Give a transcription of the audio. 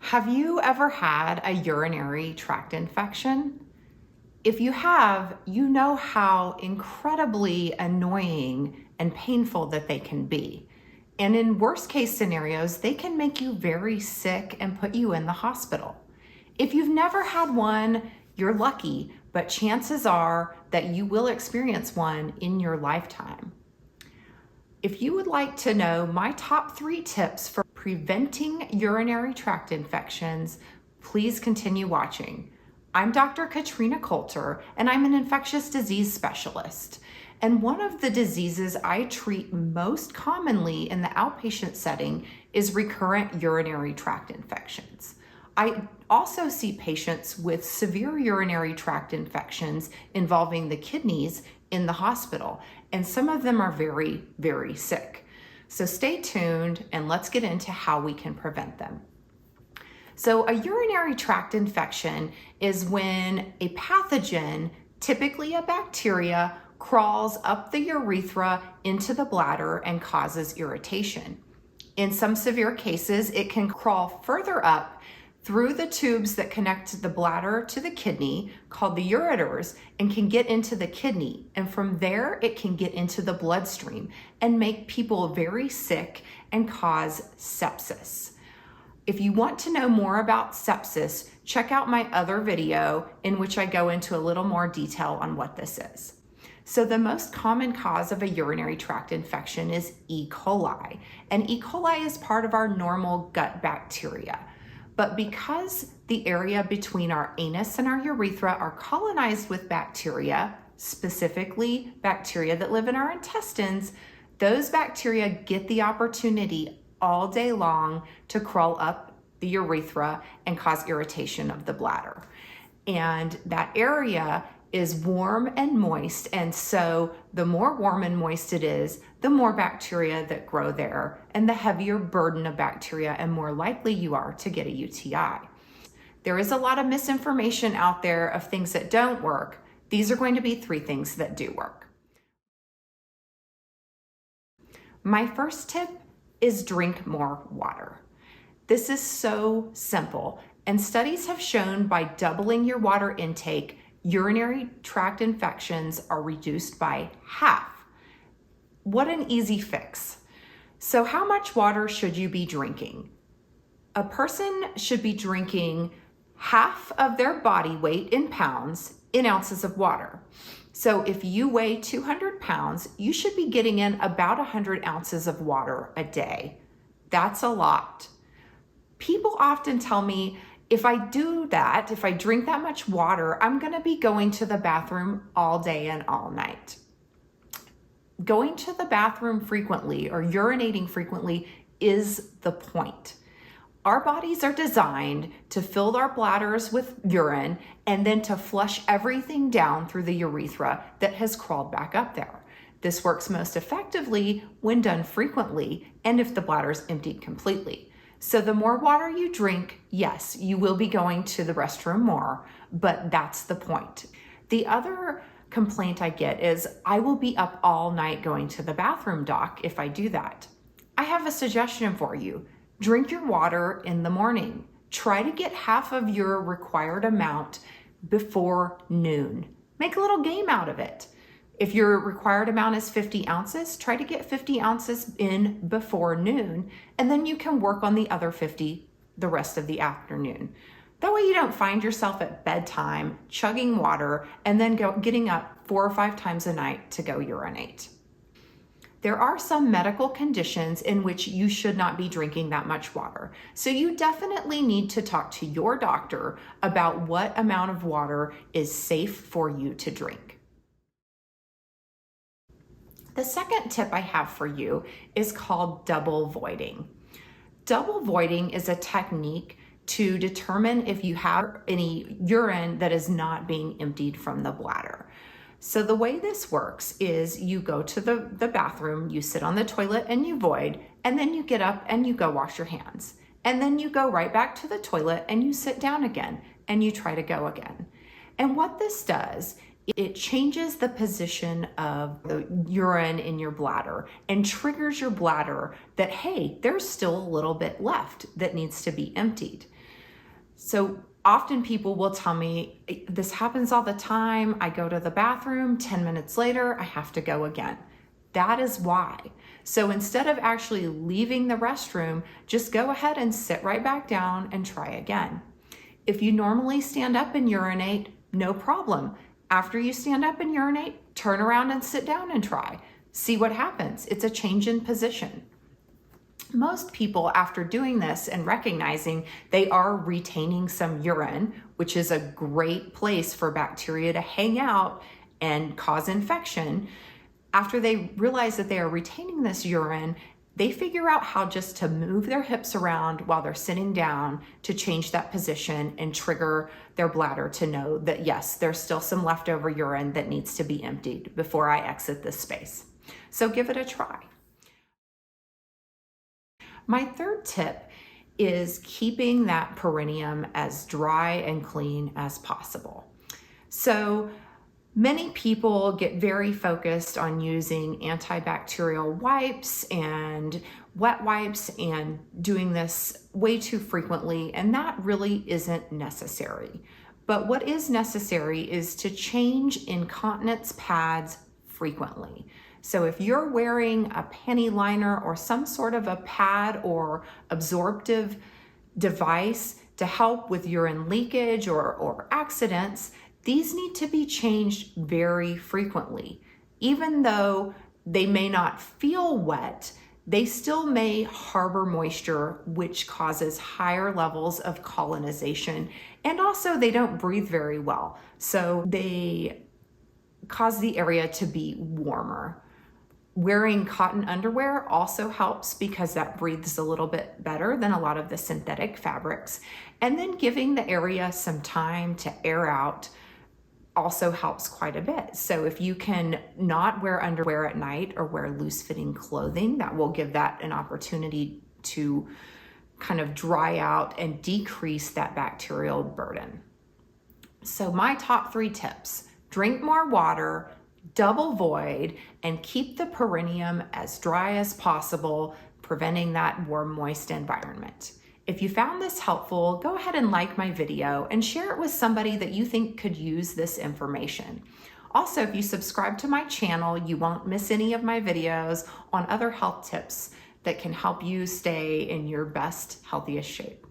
Have you ever had a urinary tract infection? If you have, you know how incredibly annoying and painful that they can be. And in worst case scenarios, they can make you very sick and put you in the hospital. If you've never had one, you're lucky, but chances are that you will experience one in your lifetime. If you would like to know my top 3 tips for preventing urinary tract infections, please continue watching. I'm Dr. Katrina Coulter, and I'm an infectious disease specialist. And one of the diseases I treat most commonly in the outpatient setting is recurrent urinary tract infections. I also see patients with severe urinary tract infections involving the kidneys in the hospital, and some of them are very, very sick. So stay tuned and let's get into how we can prevent them. So a urinary tract infection is when a pathogen, typically a bacteria, crawls up the urethra into the bladder and causes irritation. In some severe cases, it can crawl further up through the tubes that connect the bladder to the kidney, called the ureters, and can get into the kidney. And from there, it can get into the bloodstream and make people very sick and cause sepsis. If you want to know more about sepsis, check out my other video in which I go into a little more detail on what this is. So the most common cause of a urinary tract infection is E. coli. And E. coli is part of our normal gut bacteria. But because the area between our anus and our urethra are colonized with bacteria, specifically bacteria that live in our intestines, those bacteria get the opportunity all day long to crawl up the urethra and cause irritation of the bladder. And that area is warm and moist, and so the more warm and moist it is, the more bacteria that grow there, and the heavier burden of bacteria and more likely you are to get a UTI. There is a lot of misinformation out there of things that don't work. These are going to be 3 things that do work. My first tip is drink more water. This is so simple, and studies have shown by doubling your water intake, urinary tract infections are reduced by half. What an easy fix. So how much water should you be drinking? A person should be drinking half of their body weight in pounds in ounces of water. So if you weigh 200 pounds, you should be getting in about 100 ounces of water a day. That's a lot. People often tell me, if I do that, if I drink that much water, I'm gonna be going to the bathroom all day and all night. Going to the bathroom frequently or urinating frequently is the point. Our bodies are designed to fill our bladders with urine and then to flush everything down through the urethra that has crawled back up there. This works most effectively when done frequently and if the bladder's emptied completely. So the more water you drink, yes, you will be going to the restroom more, but that's the point. The other complaint I get is, I will be up all night going to the bathroom, doc, if I do that. I have a suggestion for you. Drink your water in the morning. Try to get half of your required amount before noon. Make a little game out of it. If your required amount is 50 ounces, try to get 50 ounces in before noon, and then you can work on the other 50 the rest of the afternoon. That way you don't find yourself at bedtime chugging water and then getting up 4 or 5 times a night to go urinate. There are some medical conditions in which you should not be drinking that much water. So you definitely need to talk to your doctor about what amount of water is safe for you to drink. The second tip I have for you is called double voiding. Double voiding is a technique to determine if you have any urine that is not being emptied from the bladder. So the way this works is you go to the bathroom, you sit on the toilet and you void, and then you get up and you go wash your hands. And then you go right back to the toilet and you sit down again and you try to go again. And what this does, it changes the position of the urine in your bladder and triggers your bladder that, hey, there's still a little bit left that needs to be emptied. So often people will tell me, this happens all the time. I go to the bathroom, 10 minutes later, I have to go again. That is why. So instead of actually leaving the restroom, just go ahead and sit right back down and try again. If you normally stand up and urinate, no problem. After you stand up and urinate, turn around and sit down and try. See what happens. It's a change in position. Most people, after doing this and recognizing they are retaining some urine, which is a great place for bacteria to hang out and cause infection, after they realize that they are retaining this urine, they figure out how just to move their hips around while they're sitting down to change that position and trigger their bladder to know that, yes, there's still some leftover urine that needs to be emptied before I exit this space. So give it a try. My third tip is keeping that perineum as dry and clean as possible. So many people get very focused on using antibacterial wipes and wet wipes and doing this way too frequently, and that really isn't necessary. But what is necessary is to change incontinence pads frequently. So if you're wearing a panty liner or some sort of a pad or absorptive device to help with urine leakage or accidents, these need to be changed very frequently. Even though they may not feel wet, they still may harbor moisture, which causes higher levels of colonization. And also they don't breathe very well. So they cause the area to be warmer. Wearing cotton underwear also helps because that breathes a little bit better than a lot of the synthetic fabrics. And then giving the area some time to air out also helps quite a bit. So if you can not wear underwear at night or wear loose-fitting clothing, that will give that an opportunity to kind of dry out and decrease that bacterial burden. So my top 3 tips: drink more water, double void, and keep the perineum as dry as possible, preventing that warm, moist environment. If you found this helpful, go ahead and like my video and share it with somebody that you think could use this information. Also, if you subscribe to my channel, you won't miss any of my videos on other health tips that can help you stay in your best, healthiest shape.